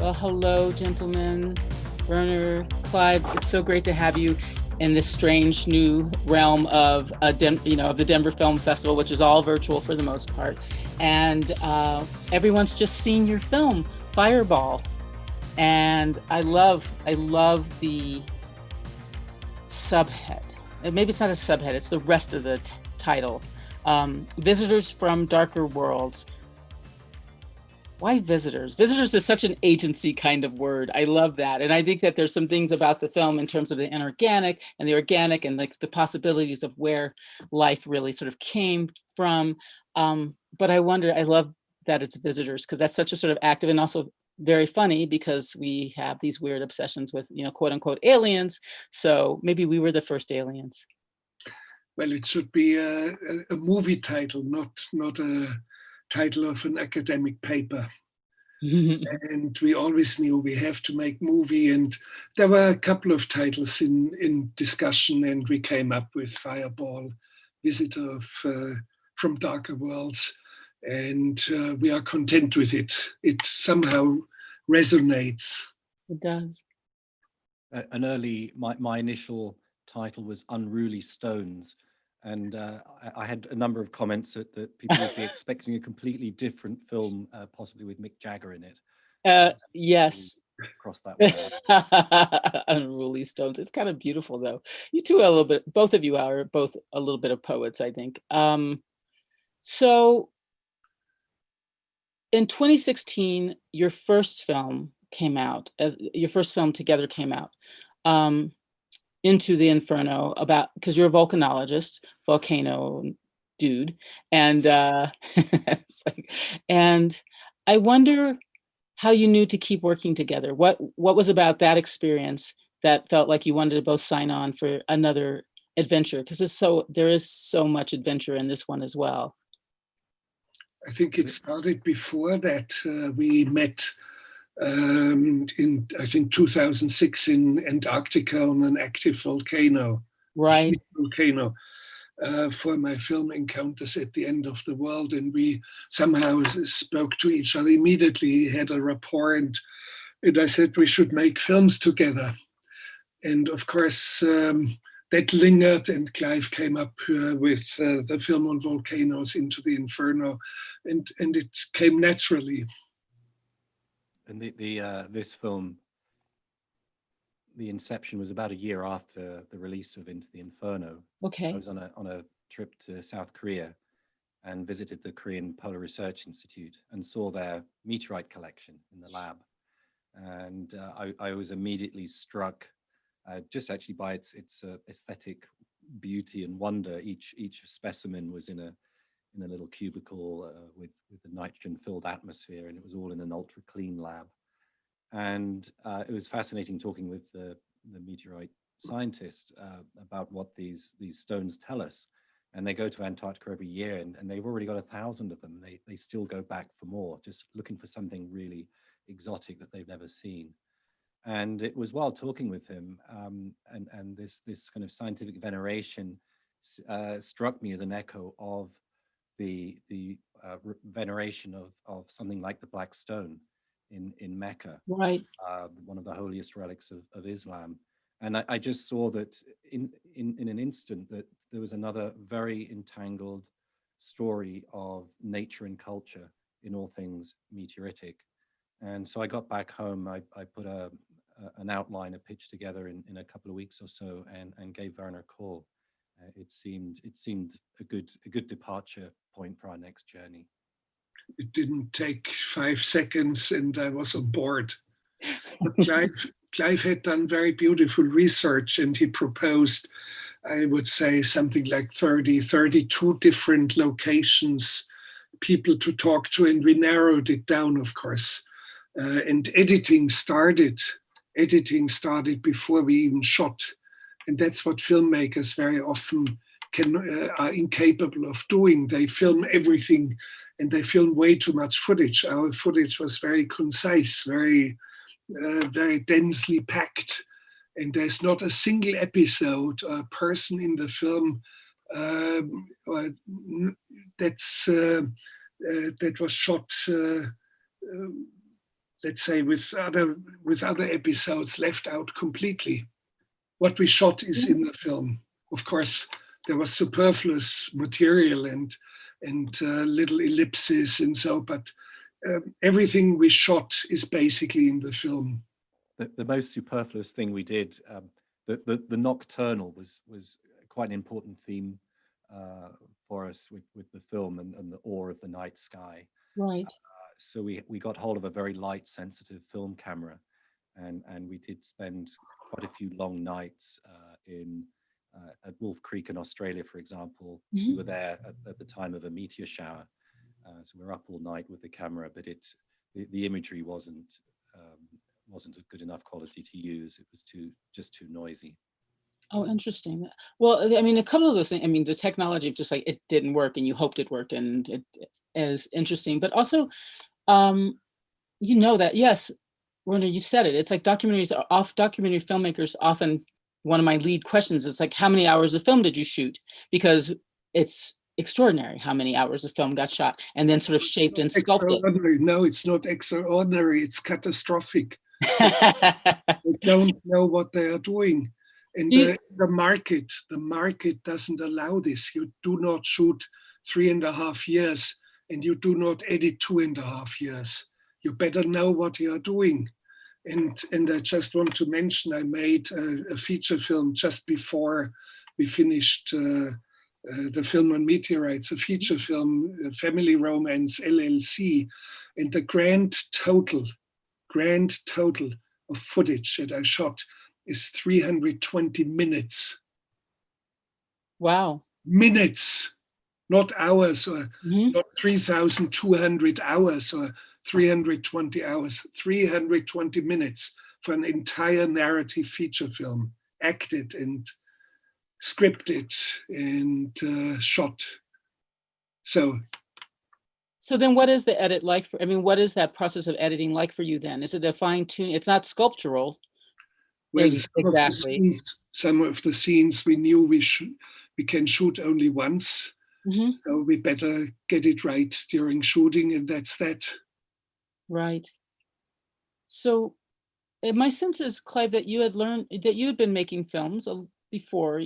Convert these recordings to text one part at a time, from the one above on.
Well, hello, gentlemen. Werner, Clive, it's so great to have you in this strange new realm of of the Denver Film Festival, which is all virtual for the most part, and everyone's just seen your film, Fireball, and I love the subhead. Maybe it's not a subhead; it's the rest of the title. Visitors from Darker Worlds. Why visitors? Visitors is such an agency kind of word. I love that. And I think that there's some things about the film in terms of the inorganic and the organic and like the possibilities of where life really sort of came from. But I wonder, I love that it's visitors because that's such a sort of active and also very funny because we have these weird obsessions with, quote unquote aliens. So maybe we were the first aliens. Well, it should be a movie title, not a title of an academic paper. And we always knew we have to make movie, and there were a couple of titles in discussion, and we came up with Fireball, Visitor from Darker Worlds, and we are content with it. It somehow resonates. It does. My initial title was Unruly Stones. And I had a number of comments that people would be expecting a completely different film, possibly with Mick Jagger in it. Yes. Across that way. Unruly Stones. It's kind of beautiful, though. You two are a little bit, both of you are both a little bit of poets, I think. So in 2016, your first film came out, as your first film together came out. Into the Inferno, because you're a volcanologist, volcano dude, and and I wonder how you knew to keep working together. What was about that experience that felt like you wanted to both sign on for another adventure? Because there is so much adventure in this one as well. I think it started before that. We met in, I think, 2006 in Antarctica on an active volcano, right? Volcano, for my film Encounters at the End of the World, and we somehow spoke to each other immediately, had a rapport, and I said we should make films together. And of course, that lingered, and Clive came up with the film on volcanoes, Into the Inferno, and it came naturally. And this film, the inception was about a year after the release of Into the Inferno. Okay. I was on a trip to South Korea and visited the Korean Polar Research Institute and saw their meteorite collection in the lab. And I was immediately struck just actually by its aesthetic beauty and wonder. Each specimen was in a little cubicle with a nitrogen-filled atmosphere, and it was all in an ultra-clean lab. And it was fascinating talking with the meteorite scientist about what these stones tell us. And they go to Antarctica every year, and they've already got 1,000 of them. They still go back for more, just looking for something really exotic that they've never seen. And it was while talking with him, and this kind of scientific veneration struck me as an echo of the veneration of something like the Black Stone in Mecca, right? One of the holiest relics of Islam. And I just saw that in an instant that there was another very entangled story of nature and culture in all things meteoritic. And so I got back home, I put an outline, a pitch together in a couple of weeks or so, and gave Werner a call. It seemed a good departure point for our next journey. It didn't take 5 seconds, and I was on board. Clive had done very beautiful research, and he proposed, I would say, something like 32 different locations, people to talk to, and we narrowed it down, of course. And editing started before we even shot. And that's what filmmakers very often are incapable of doing. They film everything, and they film way too much footage. Our footage was very concise, very densely packed, and there's not a single episode or person in the film that was shot let's say, with other episodes left out completely. What we shot is in the film. Of course, there was superfluous material and little ellipses and so, but everything we shot is basically in the film. The most superfluous thing we did, the nocturnal was quite an important theme for us with the film and the awe of the night sky. Right. So we got hold of a very light sensitive film camera, and we did spend quite a few long nights at Wolf Creek in Australia, for example. Mm-hmm. We were there at the time of a meteor shower, so we were up all night with the camera, but the imagery wasn't of good enough quality to use. It was just too noisy. Oh, interesting. Well, I mean, a couple of those things. I mean, the technology of just like it didn't work, and you hoped it worked, and it is interesting. But also, you know that yes, Werner, you said it. It's like documentary filmmakers often. One of my lead questions is like, how many hours of film did you shoot? Because it's extraordinary how many hours of film got shot and then sort of shaped and sculpted. No, it's not extraordinary. It's catastrophic. They don't know what they are doing. And the market doesn't allow this. You do not shoot 3.5 years and you do not edit 2.5 years. You better know what you are doing. And I just want to mention, I made a feature film just before we finished the film on meteorites, a feature film, Family Romance LLC, and the grand total of footage that I shot is 320 minutes. Wow. Minutes, not hours, or not 3,200 hours or 320 hours, 320 minutes for an entire narrative feature film, acted and scripted and shot. So then what is the edit like for, I mean, what is that process of editing like for you then? Is it a fine tune? It's not sculptural. Well, exactly. Some of the scenes we knew we can shoot only once. Mm-hmm. So we better get it right during shooting, and that's that. Right. So my sense is, Clive, that you had been making films before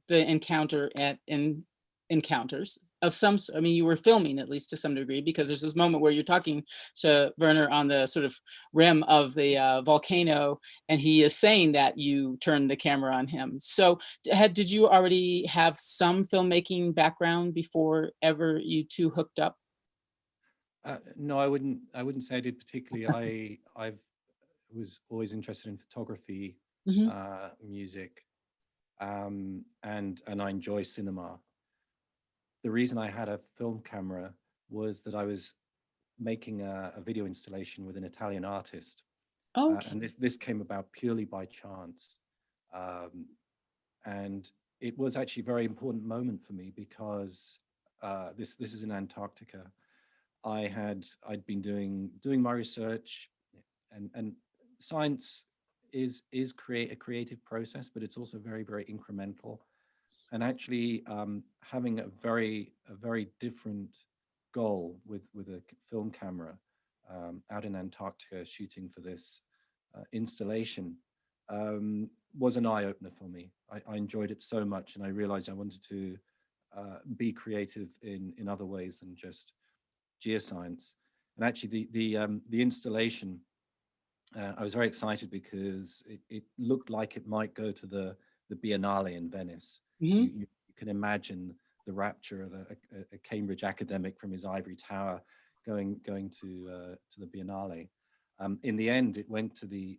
the encounter in Encounters of some, I mean, you were filming at least to some degree, because there's this moment where you're talking to Werner on the sort of rim of the volcano, and he is saying that you turned the camera on him. So did you already have some filmmaking background before ever you two hooked up? No, I wouldn't say I did particularly. I was always interested in photography, music, and I enjoy cinema. The reason I had a film camera was that I was making a video installation with an Italian artist. Okay. And this came about purely by chance. And it was actually a very important moment for me, because this is in Antarctica. I'd been doing my research, and science is a creative process, but it's also very, very incremental. And actually having a very different goal with a film camera out in Antarctica shooting for this installation was an eye-opener for me. I enjoyed it so much, and I realized I wanted to be creative in other ways than just geoscience. And actually the installation, I was very excited because it looked like it might go to the Biennale in Venice. Mm-hmm. You can imagine the rapture of a Cambridge academic from his ivory tower going to the Biennale. In the end, it went to the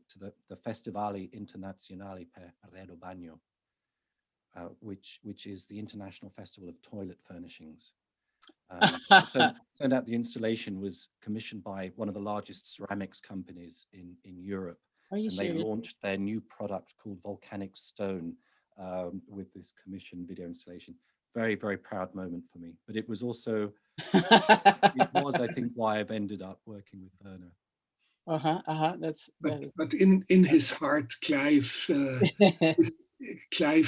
Festivali Internazionali per Arredo Bagno, which is the International Festival of Toilet Furnishings. Turned out the installation was commissioned by one of the largest ceramics companies in Europe. And they launched their new product called Volcanic Stone with this commission video installation. Very, very proud moment for me. But it was also, it was, I think, why I've ended up working with Werner. But in his heart, Clive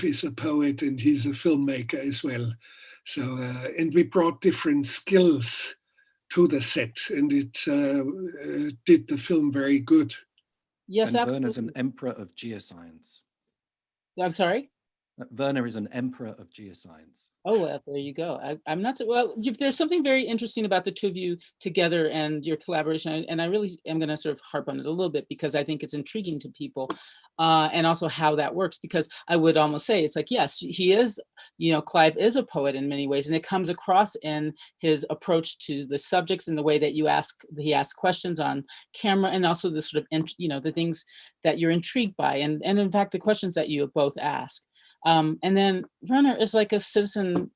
is a poet and he's a filmmaker as well. So and we brought different skills to the set, and it did the film very good. Yes, And absolutely. Werner's an emperor of geoscience. I'm sorry. Werner is an emperor of geoscience. Oh, well, there you go. I'm not so well. There's something very interesting about the two of you together and your collaboration, and I really am going to sort of harp on it a little bit because I think it's intriguing to people, and also how that works. Because I would almost say it's like, yes, he is, Clive is a poet in many ways, and it comes across in his approach to the subjects and the way that he asks questions on camera, and also the sort of the things that you're intrigued by, and in fact the questions that you both ask. And then Werner is like a citizen,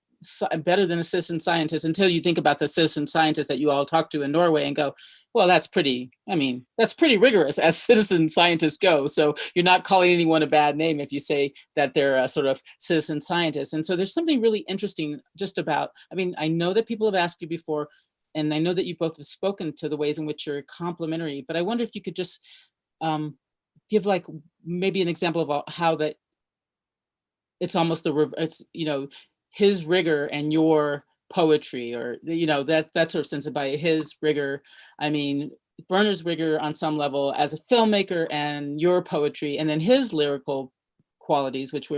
better than a citizen scientist, until you think about the citizen scientists that you all talk to in Norway and go, well, that's pretty rigorous as citizen scientists go. So you're not calling anyone a bad name if you say that they're a sort of citizen scientist. And so there's something really interesting just about, I know that people have asked you before, and I know that you both have spoken to the ways in which you're complementary, but I wonder if you could just give like maybe an example of how that it's almost his rigor and your poetry, or that sort of sense of by his rigor. Werner's rigor on some level as a filmmaker, and your poetry, and then his lyrical qualities, which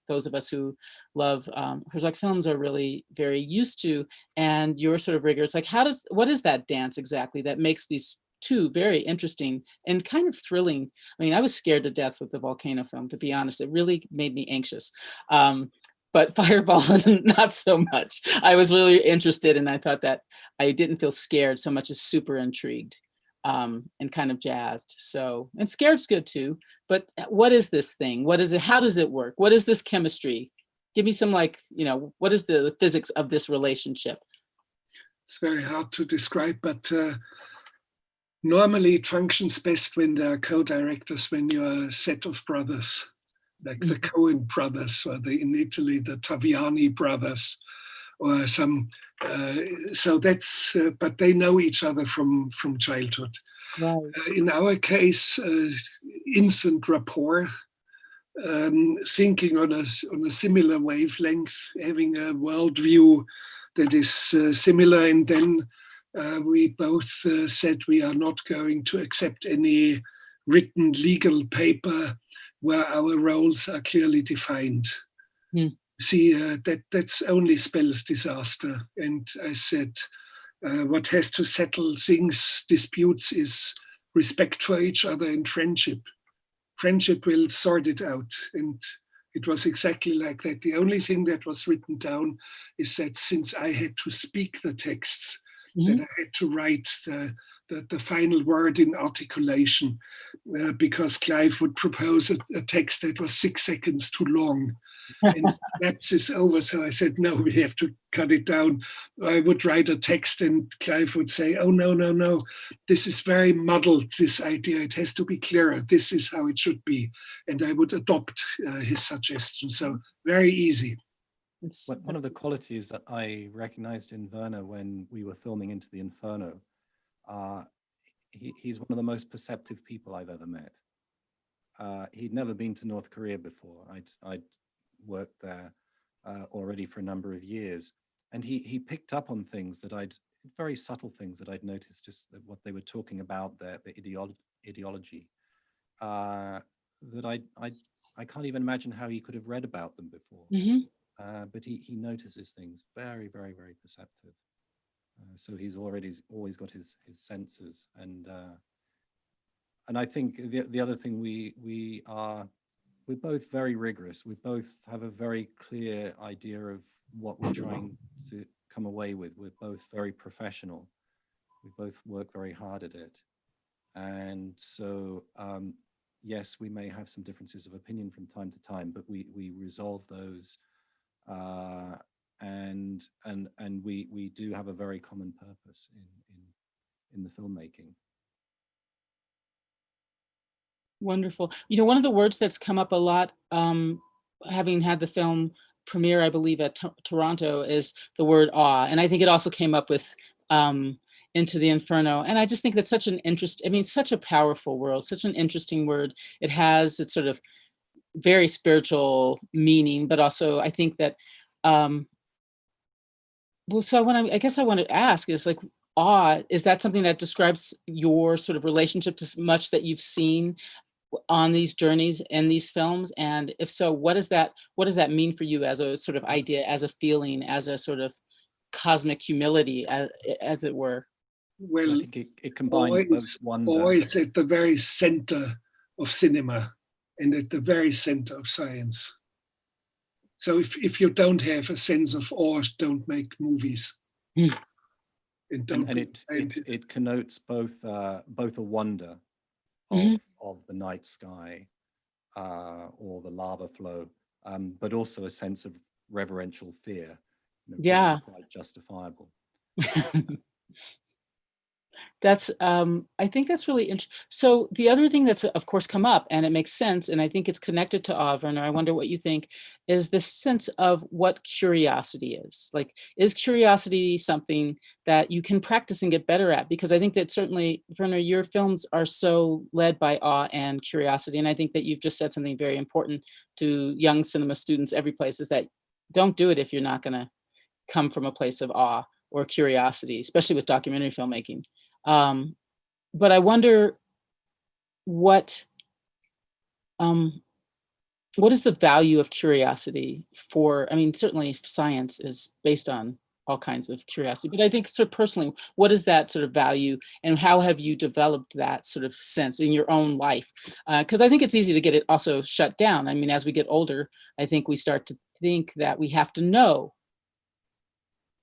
those of us who love Herzog films are really very used to, and your sort of rigor. It's like, what is that dance exactly that makes these two very interesting and kind of thrilling? I was scared to death with the volcano film, to be honest. It really made me anxious. But Fireball, not so much. I was really interested, and I thought that I didn't feel scared so much as super intrigued, and kind of jazzed. So, and scared's good too. But what is this thing? What is it? How does it work? What is this chemistry? Give me some, what is the physics of this relationship? It's very hard to describe, but normally it functions best when there are co-directors, when you're a set of brothers, like the Coen brothers, or in Italy, the Taviani brothers, or some. So that's, but they know each other from childhood. Right. In our case, instant rapport, thinking on a similar wavelength, having a worldview that is similar, and then we both said we are not going to accept any written legal paper where our roles are clearly defined. See, that's only spells disaster. And I said, what has to settle disputes, is respect for each other and friendship. Friendship will sort it out. And it was exactly like that. The only thing that was written down is that since I had to speak the texts, that I had to write the final word in articulation, because Clive would propose a text that was 6 seconds too long. And that is over. So I said, no, we have to cut it down. I would write a text and Clive would say, oh, no. This is very muddled, this idea. It has to be clearer. This is how it should be. And I would adopt his suggestion. So very easy. One of the qualities that I recognized in Werner when we were filming Into the Inferno, he's one of the most perceptive people I've ever met. He'd never been to North Korea before. I'd worked there already for a number of years, and he picked up on things that very subtle things that I'd noticed, just what they were talking about, the ideology, that I can't even imagine how he could have read about them before. But he notices things very, very, very perceptive. So he's always got his senses, and I think the other thing, we're both very rigorous. We both have a very clear idea of what we're trying to come away with. We're both very professional. We both work very hard at it, and so yes, we may have some differences of opinion from time to time, but we resolve those. And we do have a very common purpose in the filmmaking. Wonderful. One of the words that's come up a lot, having had the film premiere, I believe, at Toronto, is the word awe. And I think it also came up with Into the Inferno. And I just think that's such such a powerful world, such an interesting word. It's sort of very spiritual meaning, but also I think that, so I want to ask is, like, awe, is that something that describes your sort of relationship to much that you've seen on these journeys in these films? And if so, what does that mean for you as a sort of idea, as a feeling, as a sort of cosmic humility, as it were? I Well, think it combines both wonder. always at the very center of cinema and at the very center of science. So if you don't have a sense of awe, don't make movies. Mm. And don't And it connotes both a wonder Mhm. of the night sky or the lava flow, but also a sense of reverential fear, Yeah. quite justifiable. That's I think that's really interesting. So the other thing that's of course come up, and it makes sense, and I think it's connected to awe, Werner, I wonder what you think, is this sense of what curiosity is. Like, is curiosity something that you can practice and get better at? Because I think that certainly, Werner, your films are so led by awe and curiosity. And I think that you've just said something very important to young cinema students every place, is that don't do it if you're not gonna come from a place of awe or curiosity, especially with documentary filmmaking. Um, but I wonder what um, what is the value of curiosity for? I mean, certainly science is based on all kinds of curiosity, but I think sort of personally, what is that sort of value, and how have you developed that sort of sense in your own life? Because I think it's easy to get it also shut down. I mean, as we get older, I think we start to think that we have to know.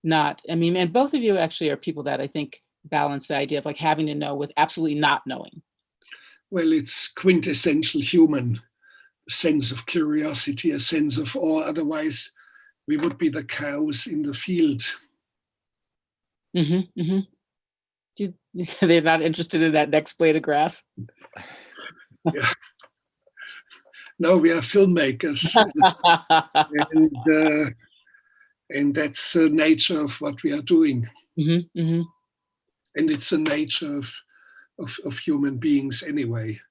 Not, I mean, and both of you actually are people that I think balance the idea of like having to know with absolutely not knowing. Well, it's quintessential human, sense of curiosity, a sense of awe. Otherwise, we would be the cows in the field. Mm-hmm, mm-hmm. They're not interested in that next blade of grass. Yeah. No, we are filmmakers, and that's the nature of what we are doing. Mm-hmm, mm-hmm. And it's the nature of human beings anyway.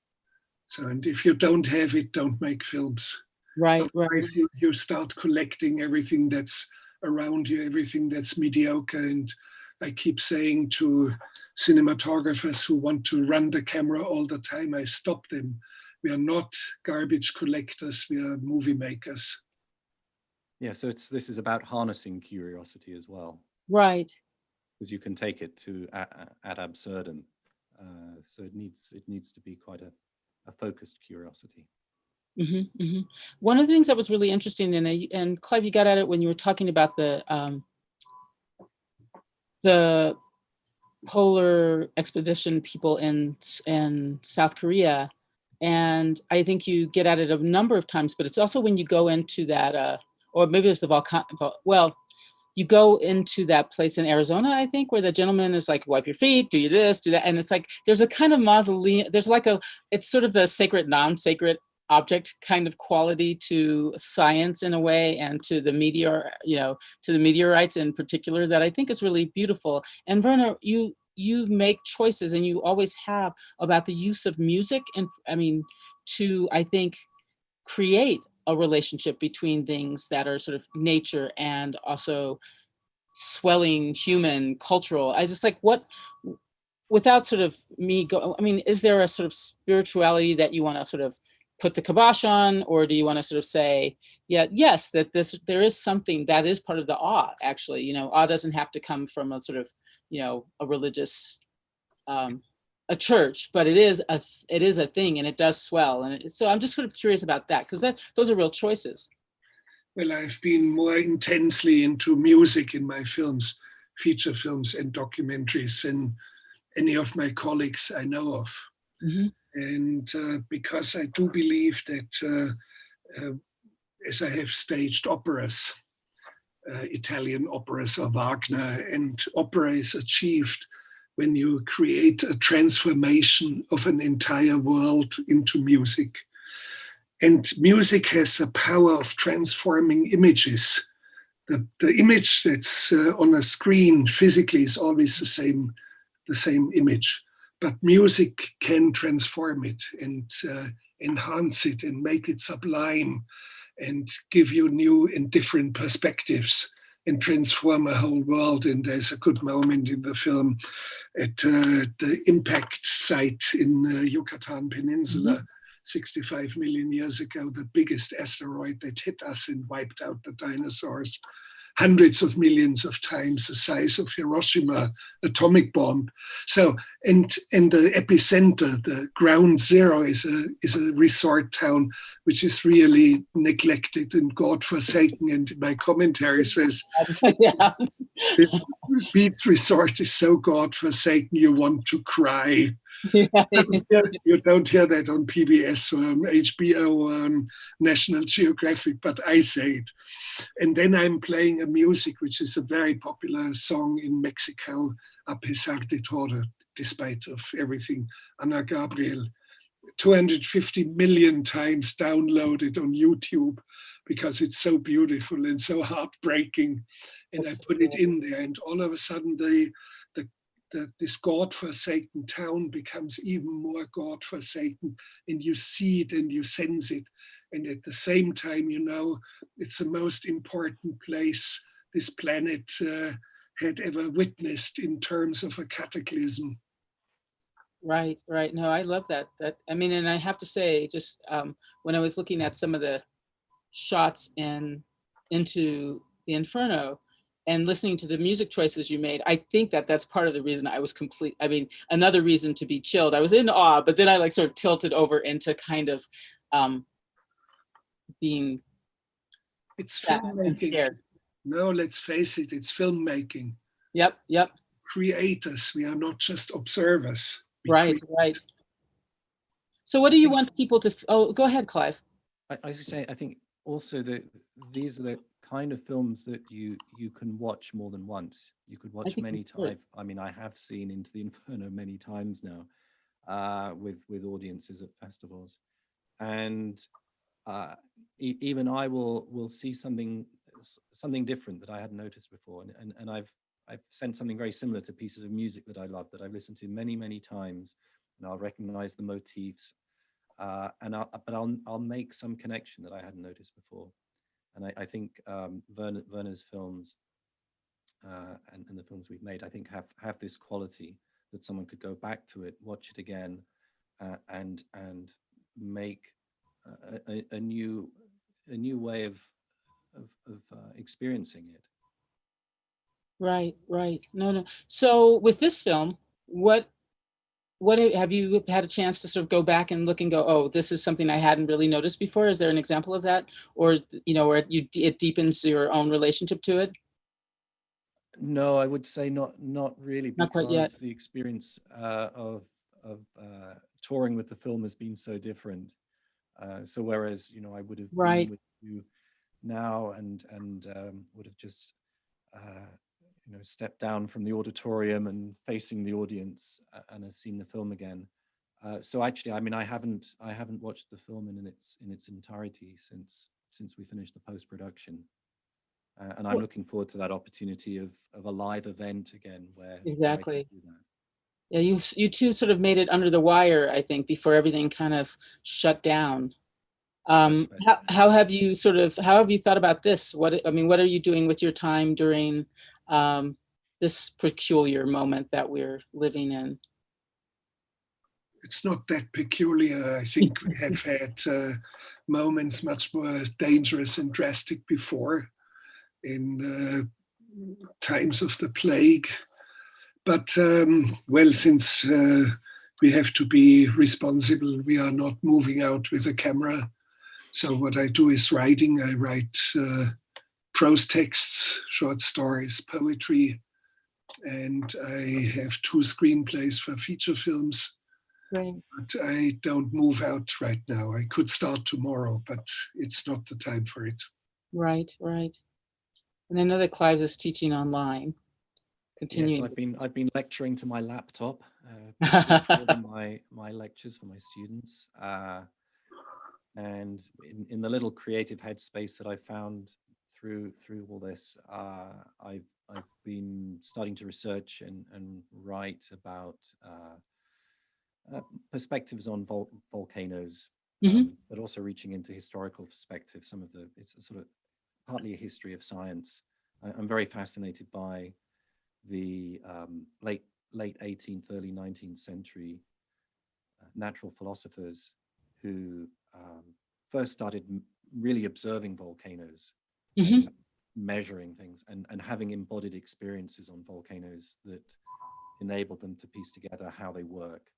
So, and if you don't have it, don't make films. Right, right. Otherwise, you start collecting everything that's around you, everything that's mediocre. And I keep saying to cinematographers who want to run the camera all the time, I stop them. We are not garbage collectors, we are movie makers. Yeah, so this is about harnessing curiosity as well, Right. because you can take it to ad absurdum. So it needs to be quite a focused curiosity. Mm-hmm, mm-hmm. One of the things that was really interesting, and Clive, you got at it when you were talking about the polar expedition people in South Korea, and I think you get at it a number of times. But it's also when you go into that, or maybe it's the volcano. Well, you go into that place in Arizona, I think, where the gentleman is like, wipe your feet, do you this, do that. And it's like, there's a kind of mausoleum, there's like it's sort of the sacred, non-sacred object kind of quality to science in a way, and to the meteor, to the meteorites in particular, that I think is really beautiful. And Werner, you make choices, and you always have, about the use of music, and I mean, to, I think, create a relationship between things that are sort of nature and also swelling human cultural. I just like, what, without sort of me go, I mean, is there a sort of spirituality that you want to sort of put the kibosh on, or do you want to sort of say, yeah, yes, that there is something that is part of the awe, actually, awe doesn't have to come from a sort of, a religious, a church, but it is a thing, and it does swell. And so I'm just sort of curious about that, because those are real choices. Well, I've been more intensely into music in my films, feature films and documentaries, than any of my colleagues I know of. Mm-hmm. And because I do believe that as I have staged operas, Italian operas or Wagner, and opera is achieved when you create a transformation of an entire world into music. And music has a power of transforming images. The image that's on a screen physically is always the same image, but music can transform it and enhance it and make it sublime and give you new and different perspectives. and transform a whole world. And there's a good moment in the film at the impact site in Yucatan Peninsula. 65 million years ago, the biggest asteroid that hit us and wiped out the dinosaurs, hundreds of millions of times the size of Hiroshima atomic bomb. So, and the epicenter, the ground zero, is a resort town which is really neglected and godforsaken. And my commentary says, Yeah. this beach resort is so godforsaken you want to cry. Yeah. You don't hear that on PBS or on HBO or on National Geographic, but I say it. And then I'm playing a music which is a very popular song in Mexico, A pesar de todo, despite of everything, Ana Gabriel. 250 million times downloaded on YouTube because it's so beautiful and so heartbreaking. And I put it in there, and all of a sudden this God-forsaken town becomes even more God-forsaken, and you see it and you sense it. And at the same time, you know, it's the most important place this planet had ever witnessed in terms of a cataclysm. Right, right. No, I love that. I mean, and I have to say, just when I was looking at some of the shots into the Inferno and listening to the music choices you made, I think that's part of the reason I was complete. I mean, another reason to be chilled. I was in awe, but then I like sort of tilted over into kind of being It's sad and filmmaking. scared. No, let's face it, it's filmmaking. Yep, yep. Creators, we are not just observers. Right, right. So what do you want people to, oh, go ahead, Clive. I was say, I think also that these are the kind of films that you can watch more than once. You could watch many times. I mean, I have seen Into the Inferno many times now with audiences at festivals. And even I will see something different that I hadn't noticed before. And I've sent something very similar to pieces of music that I love, that I've listened to many, many times, and I'll recognize the motifs. But I'll make some connection that I hadn't noticed before. And I think Werner's films and the films we've made, I think have this quality that someone could go back to it, watch it again, and make a new way of experiencing it. Right, right. No. So with this film, what have you had a chance to sort of go back and look and go, oh, this is something I hadn't really noticed before? Is there an example of that, or where it deepens your own relationship to it? No, I would say not really, Not quite yet. because the experience of touring with the film has been so different. So whereas I would have been with you now and would have just stepped down from the auditorium and facing the audience and have seen the film again. So actually, I mean, I haven't watched the film in its entirety since we finished the post-production. And I'm looking forward to that opportunity of a live event again where exactly. I can do that. Yeah, you two sort of made it under the wire, I think, before everything kind of shut down. Right. How have you thought about this? What are you doing with your time during this peculiar moment that we're living in? It's not that peculiar. I think we have had moments much more dangerous and drastic before, in times of the plague. But since we have to be responsible, we are not moving out with a camera. So what I do is writing. I write prose texts, short stories, poetry, and I have 2 screenplays for feature films. Right. But I don't move out right now. I could start tomorrow, but it's not the time for it. Right. And I know that Clive is teaching online. Continuing. Yes, I've been lecturing to my laptop, my lectures for my students, and in the little creative headspace that I found through all this, I've been starting to research and write about perspectives on volcanoes, but also reaching into historical perspective. It's a sort of partly a history of science, I'm very fascinated by the late 18th, early 19th century natural philosophers who first started really observing volcanoes Hmm. and measuring things and having embodied experiences on volcanoes that enabled them to piece together how they work.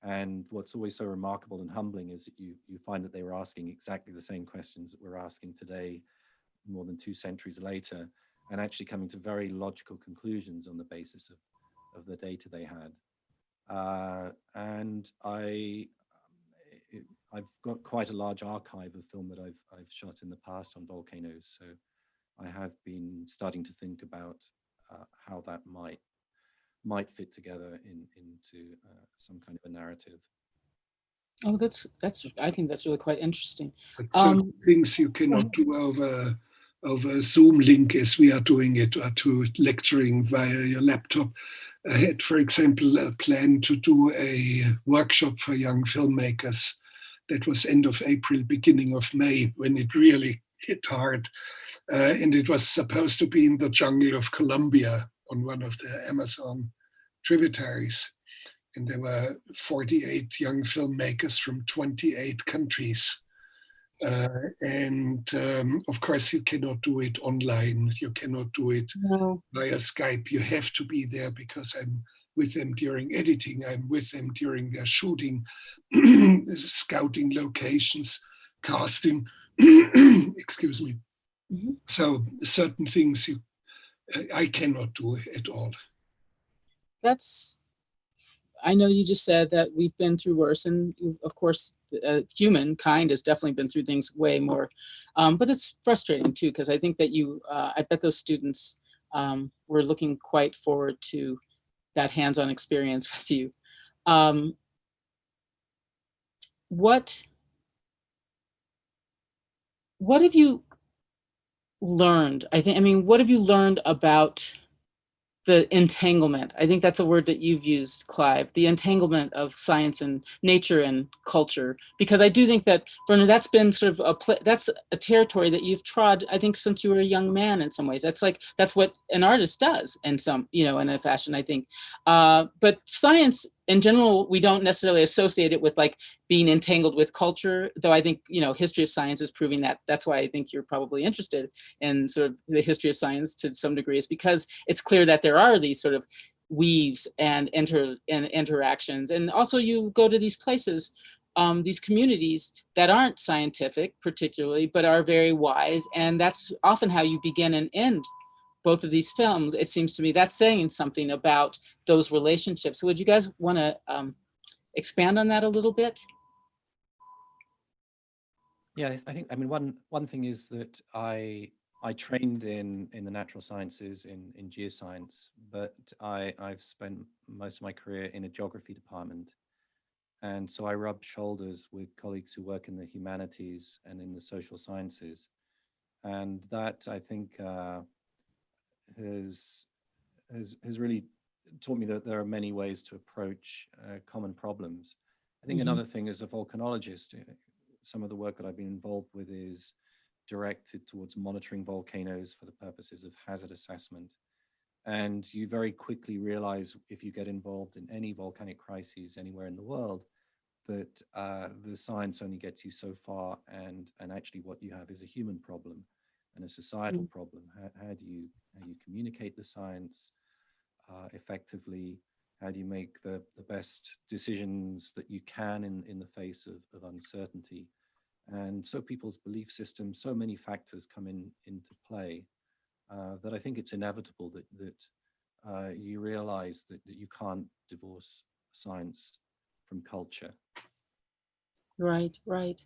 And what's always so remarkable and humbling is that you find that they were asking exactly the same questions that we're asking today, more than 2 centuries later, and actually coming to very logical conclusions on the basis of the data they had. And I've got quite a large archive of film that I've shot in the past on volcanoes. So I have been starting to think about how that might fit together into some kind of a narrative. Oh, that's I think that's really quite interesting. But certain Um, things you cannot do over Zoom link as we are doing it, or to lecturing via your laptop. I had, for example, a plan to do a workshop for young filmmakers. That was end of April, beginning of May, when it really hit hard. And it was supposed to be in the jungle of Colombia on one of the Amazon tributaries. And there were 48 young filmmakers from 28 countries. And of course, you cannot do it online. You cannot do it no. via Skype. You have to be there because I'm with them during editing. I'm with them during their shooting, scouting locations, casting. Excuse me. Mhm. So certain things I cannot do at all. That's I know you just said that we've been through worse, and of course, humankind has definitely been through things way more. But it's frustrating too, because I think that I bet those students were looking quite forward to that hands-on experience with you. Um, what what have you learned? I mean, what have you learned about the entanglement? I think that's a word that you've used, Clive, the entanglement of science and nature and culture, because I do think that, Werner, that's been sort of that's a territory that you've trod, I think, since you were a young man in some ways. That's what an artist does in some, in a fashion, I think. But science in general, we don't necessarily associate it with like being entangled with culture, though I think, history of science is proving that. That's why I think you're probably interested in sort of the history of science to some degree, is because it's clear that there are these sort of weaves and interactions. And also you go to these places, these communities that aren't scientific particularly, but are very wise. And that's often how you begin and end both of these films. It seems to me that's saying something about those relationships. So would you guys want to expand on that a little bit? Yeah, I think, I mean, one thing is that I trained in the natural sciences in geoscience, but I've spent most of my career in a geography department. And so I rub shoulders with colleagues who work in the humanities and in the social sciences. And that, I think, has really taught me that there are many ways to approach common problems. I think Mm-hmm. another thing, as a volcanologist, some of the work that I've been involved with is directed towards monitoring volcanoes for the purposes of hazard assessment. And you very quickly realize, if you get involved in any volcanic crises anywhere in the world, that the science only gets you so far, and actually what you have is a human problem and a societal problem. How do you communicate the science effectively? How do you make the best decisions that you can in the face of uncertainty? And so people's belief systems, so many factors come into play, that I think it's inevitable that you realize that you can't divorce science from culture. Right, right.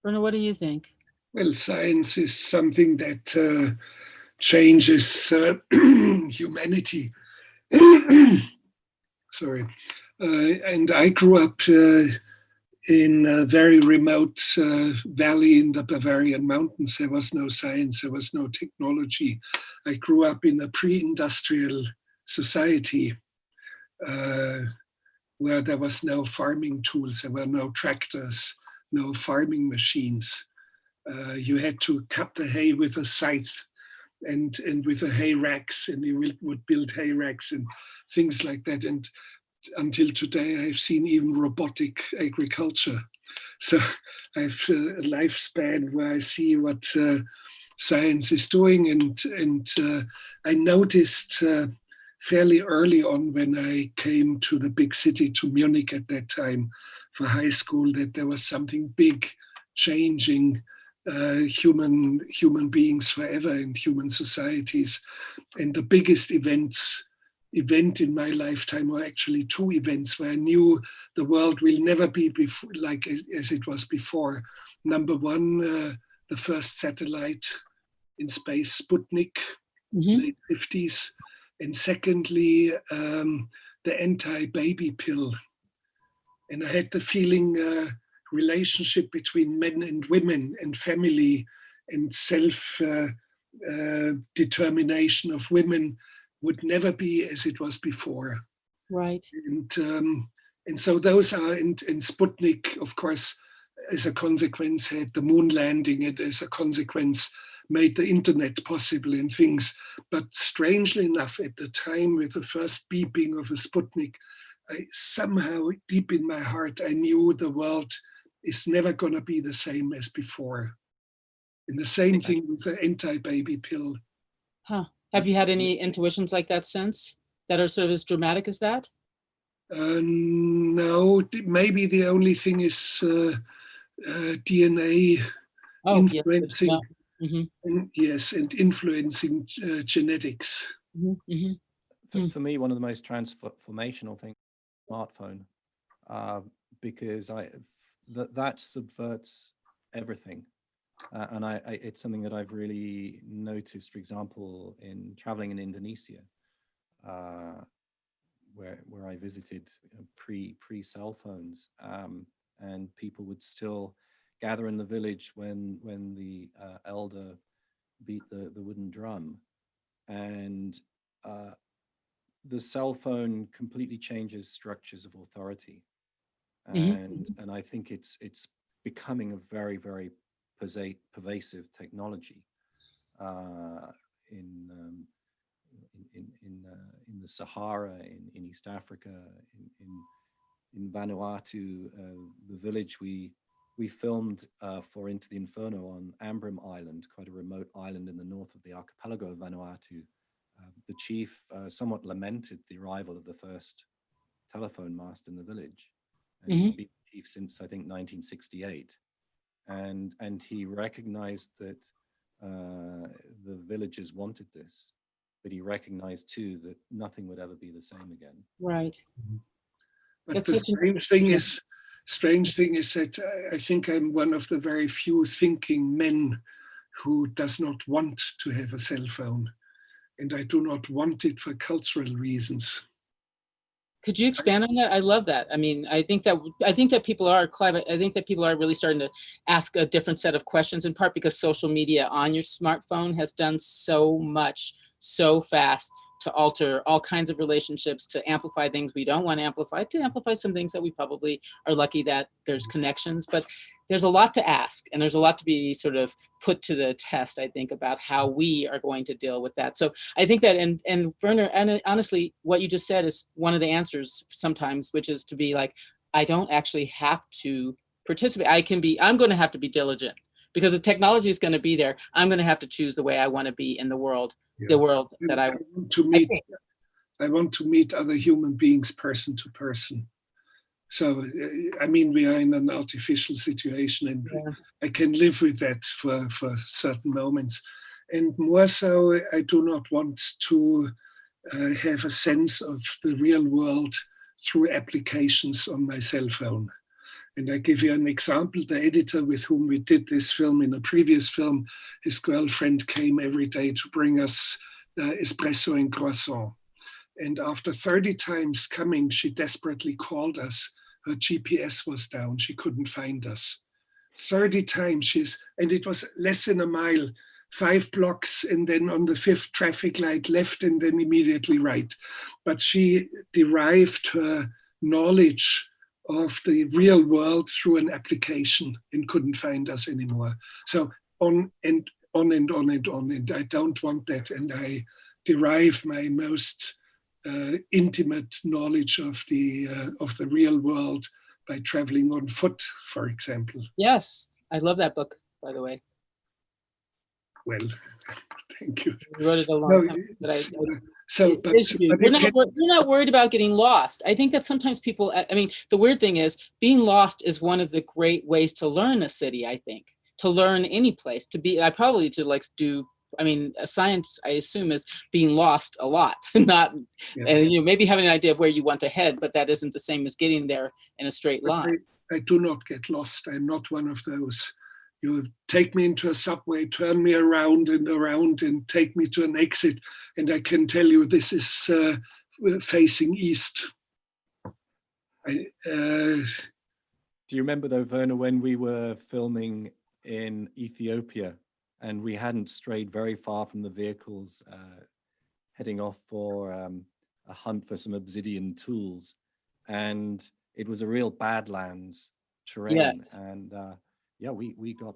Werner, what do you think? Well, science is something that changes humanity. Sorry. And I grew up in a very remote valley in the Bavarian mountains. There was no science, there was no technology. I grew up in a pre-industrial society uh, where there was no farming tools, there were no tractors, no farming machines. You had to cut the hay with a scythe. and with the hay racks, and he would build hay racks and things like that. And until today, I've seen even robotic agriculture. So I have a lifespan where I see what science is doing, and I noticed fairly early on when I came to the big city, to Munich at that time for high school, that there was something big changing human beings forever and human societies. And the biggest event in my lifetime were actually two events where I knew the world will never be like as it was before. Number one, the first satellite in space, Sputnik, late 50s. And secondly, the anti-baby pill. And I had the feeling relationship between men and women and family and self-determination of women would never be as it was before. Right. And so those are, and Sputnik, of course, as a consequence, had the moon landing, and as a consequence, made the internet possible and things. But strangely enough, at the time with the first beeping of a Sputnik, I somehow deep in my heart, I knew the world is never going to be the same as before. And the same thing with the anti-baby pill. Huh. Have you had any intuitions like that since that are sort of as dramatic as that? No, maybe the only thing is DNA influencing, yes, and influencing genetics. For me, one of the most transformational things is smartphone, because that subverts everything. And it's something that I've really noticed, for example, in traveling in Indonesia, where I visited pre cell phones, and people would still gather in the village when the elder beat the wooden drum, and the cell phone completely changes structures of authority, and I think it's becoming a very, very pervasive technology in the Sahara, in East Africa, in Vanuatu, the village we filmed for Into the Inferno on Ambrim Island, quite a remote island in the north of the archipelago of Vanuatu. The chief somewhat lamented the arrival of the first telephone mast in the village, and he'd been chief since, I think, 1968. And he recognized that the villagers wanted this, but he recognized too that nothing would ever be the same again. Right. But the strange thing is that I think I'm one of the very few thinking men who does not want to have a cell phone, and I do not want it for cultural reasons. Could you expand on that? I love that. I mean, I think that people are really starting to ask a different set of questions, in part because social media on your smartphone has done so much so fast to alter all kinds of relationships, to amplify things we don't want to amplify some things that we probably are lucky that there's connections. But there's a lot to ask, and there's a lot to be sort of put to the test, I think, about how we are going to deal with that. So I think that, and Werner, and honestly, what you just said is one of the answers sometimes, which is to be like, I don't actually have to participate. I'm going to have to be diligent, because the technology is going to be there. I'm going to have to choose the way I want to be in the world, the world that I want to meet. I want to meet other human beings person to person. So, I mean, we are in an artificial situation, and I can live with that for certain moments. And more so, I do not want to have a sense of the real world through applications on my cell phone. And I give you an example. The editor with whom we did this film, in a previous film, his girlfriend came every day to bring us espresso and croissant. And after 30 times coming, she desperately called us. Her GPS was down. She couldn't find us. 30 times and it was less than a mile, 5 blocks, and then on the 5th traffic light left, and then immediately right. But she derived her knowledge of the real world through an application and couldn't find us anymore. So on on and on and on. And I don't want that. And I derive my most intimate knowledge of the real world by traveling on foot, for example. Yes, I love that book, by the way. Well, thank you. You wrote it a long No, time, but but you're not worried about getting lost. I think that sometimes people, I mean, the weird thing is being lost is one of the great ways to learn a city, I think, to learn any place, to be, I probably to like do, I mean, a science, I assume, is being lost a lot, not, and you know, maybe having an idea of where you want to head, but that isn't the same as getting there in a straight line. I do not get lost. I'm not one of those. You take me into a subway, turn me around and take me to an exit, and I can tell you this is facing east. Do you remember though, Werner, when we were filming in Ethiopia and we hadn't strayed very far from the vehicles, heading off for a hunt for some obsidian tools, and it was a real badlands terrain. Yes. And yeah, we got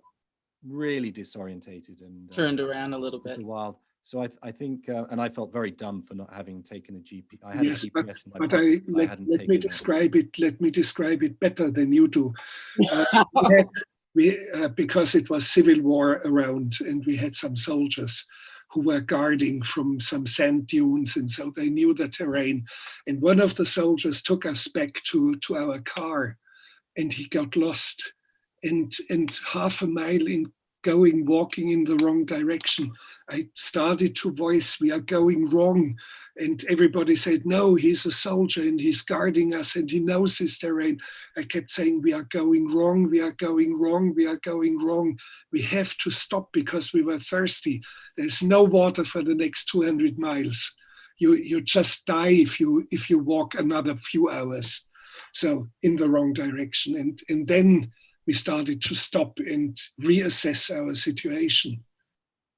really disorientated and turned around a little bit. It was a while. So I think, and I felt very dumb for not having taken a GPS. I had a GPS in my pocket, let me describe it. Let me describe it better than you do. Because it was civil war around, and we had some soldiers who were guarding from some sand dunes, and so they knew the terrain. And one of the soldiers took us back to our car, and he got lost. And half a mile in walking in the wrong direction, I started to voice, "We are going wrong." And everybody said, "No, he's a soldier and he's guarding us and he knows his terrain." I kept saying, "We are going wrong, we are going wrong, we are going wrong. We have to stop because we were thirsty. There's no water for the next 200 miles. You just die if you walk another few hours." So in the wrong direction. And then we started to stop and reassess our situation.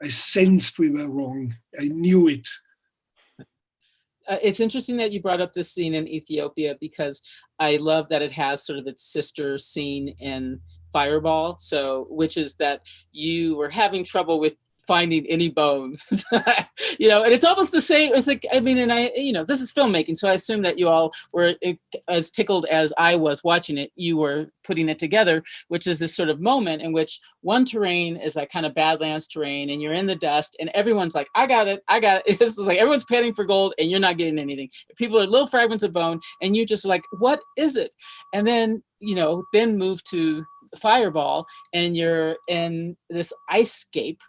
I sensed we were wrong. I knew it. It's interesting that you brought up this scene in Ethiopia, because I love that it has sort of its sister scene in Fireball. So, which is that you were having trouble with finding any bones, you know, and it's almost the same. It's like, I mean, and I, you know, this is filmmaking, so I assume that you all were as tickled as I was watching it. You were putting it together, which is this sort of moment in which one terrain is like kind of badlands terrain, and you're in the dust, and everyone's like, I got it. It's like everyone's panning for gold, and you're not getting anything. People are little fragments of bone, and you just like, what is it? And then, then move to Fireball, and you're in this ice scape.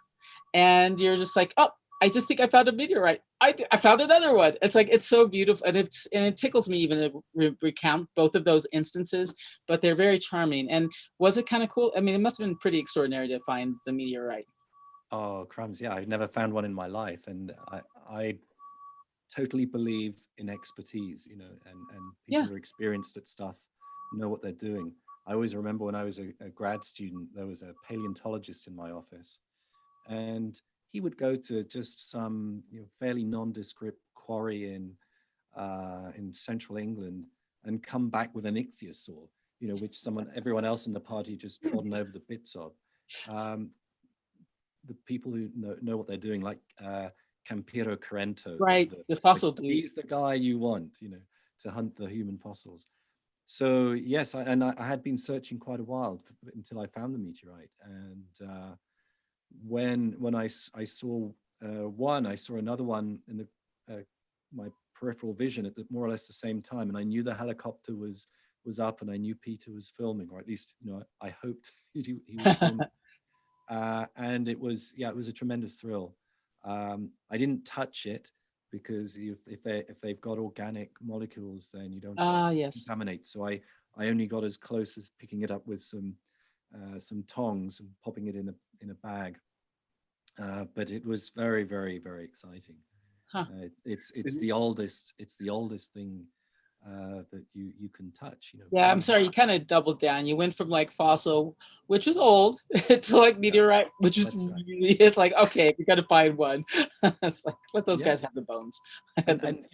And you're just like, oh, I just think I found a meteorite. I found another one. It's like, it's so beautiful. And it tickles me even to recount both of those instances, but they're very charming. And was it kind of cool? I mean, it must have been pretty extraordinary to find the meteorite. Oh, crumbs. Yeah, I've never found one in my life. And I totally believe in expertise, and people who are experienced at stuff know what they're doing. I always remember when I was a grad student, there was a paleontologist in my office. And he would go to just some fairly nondescript quarry in central England and come back with an ichthyosaur, which everyone else in the party just trodden over the bits of. The people who know what they're doing, like Campiro Corrento, right? The fossil dude. He's the guy you want, to hunt the human fossils. So yes, I had been searching quite a while until I found the meteorite. And when I saw one, I saw another one in my peripheral vision at more or less the same time, and I knew the helicopter was up, and I knew Peter was filming, or at least I hoped he was filming. And it was a tremendous thrill. I didn't touch it because if they've got organic molecules, then you don't contaminate. So I only got as close as picking it up with some tongs and popping it in a bag. But it was very, very, very exciting. Huh. It's the oldest thing that you can touch. Yeah, I'm sorry, you kind of doubled down. You went from like fossil, which was old, to like meteorite, which is it's like, okay, we got to find one. It's like, let those guys have the bones. and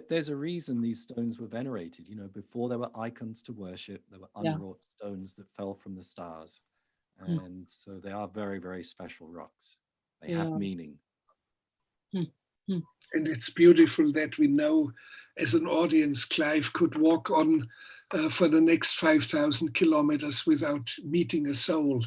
there's a reason these stones were venerated. Before there were icons to worship, there were unwrought stones that fell from the stars, and so they are very, very special rocks. They have Yeah. meaning. And it's beautiful that we know as an audience, Clive could walk on for the next 5,000 kilometers without meeting a soul,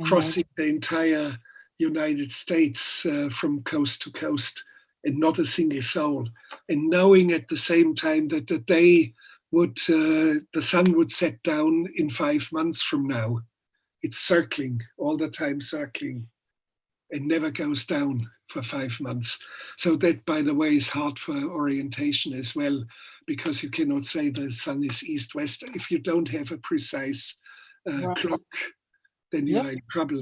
crossing the entire United States from coast to coast, and not a single soul. And knowing at the same time that the sun would set down in 5 months from now. It's circling, all the time circling, and never goes down for 5 months. So that, by the way, is hard for orientation as well, because you cannot say the sun is east-west. If you don't have a precise clock, then you are in trouble.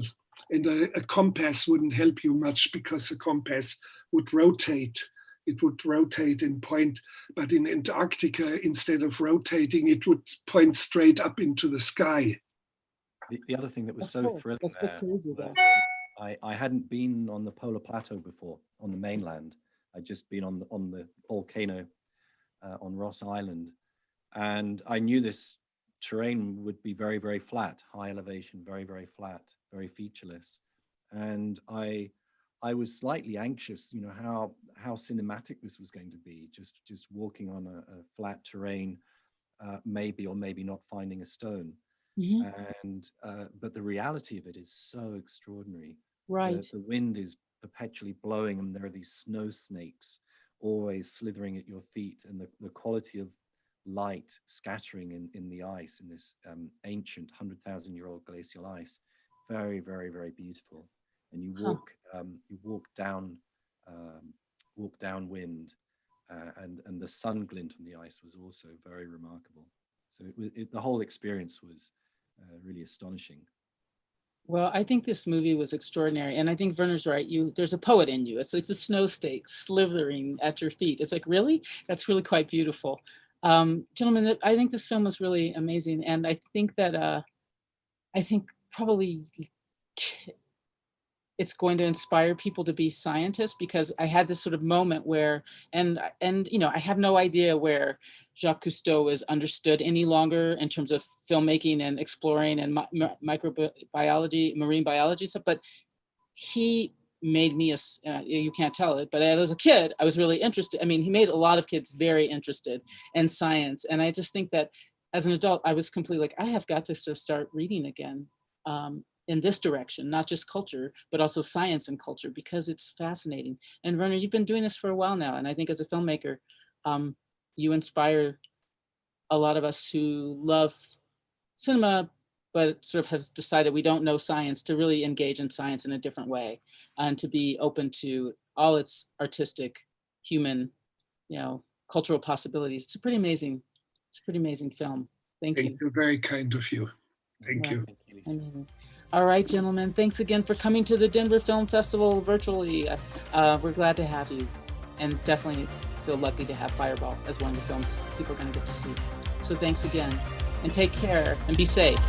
And a compass wouldn't help you much, because the compass would rotate. It would rotate and point, but in Antarctica, instead of rotating, it would point straight up into the sky. The other thing that was so thrilling there was I hadn't been on the polar plateau before, on the mainland. I'd just been on the volcano on Ross Island, and I knew this terrain would be very, very flat, high elevation, very, very flat, very featureless. And I was slightly anxious, you know, how cinematic this was going to be, just walking on a flat terrain, maybe or maybe not finding a stone. And but the reality of it is so extraordinary. The wind is perpetually blowing, and there are these snow snakes always slithering at your feet, and the quality of light scattering in the ice, in this ancient 100,000-year-old glacial ice, very, very, very beautiful. And you walk downwind, and the sun glint on the ice was also very remarkable. So the whole experience was really astonishing. Well, I think this movie was extraordinary, and I think Werner's right. There's a poet in you. It's like the snow snake slithering at your feet. It's like, really? That's really quite beautiful. Gentlemen, I think this film was really amazing, and I think that I think probably it's going to inspire people to be scientists, because I had this sort of moment where, and you know, I have no idea where Jacques Cousteau is understood any longer in terms of filmmaking and exploring and microbiology, marine biology stuff, but he made me you can't tell it, but as a kid, I was really interested. I mean, he made a lot of kids very interested in science. And I just think that as an adult, I was completely like, I have got to sort of start reading again. In this direction, not just culture, but also science and culture, because it's fascinating. And Werner, you've been doing this for a while now. And I think as a filmmaker, you inspire a lot of us who love cinema, but sort of has decided we don't know science, to really engage in science in a different way, and to be open to all its artistic, human, you know, cultural possibilities. It's a pretty amazing film. Thank you. Thank you. Very kind of you. Thank you. All right, gentlemen, thanks again for coming to the Denver Film Festival virtually. We're glad to have you, and definitely feel lucky to have Fireball as one of the films people are going to get to see. So thanks again, and take care, and be safe.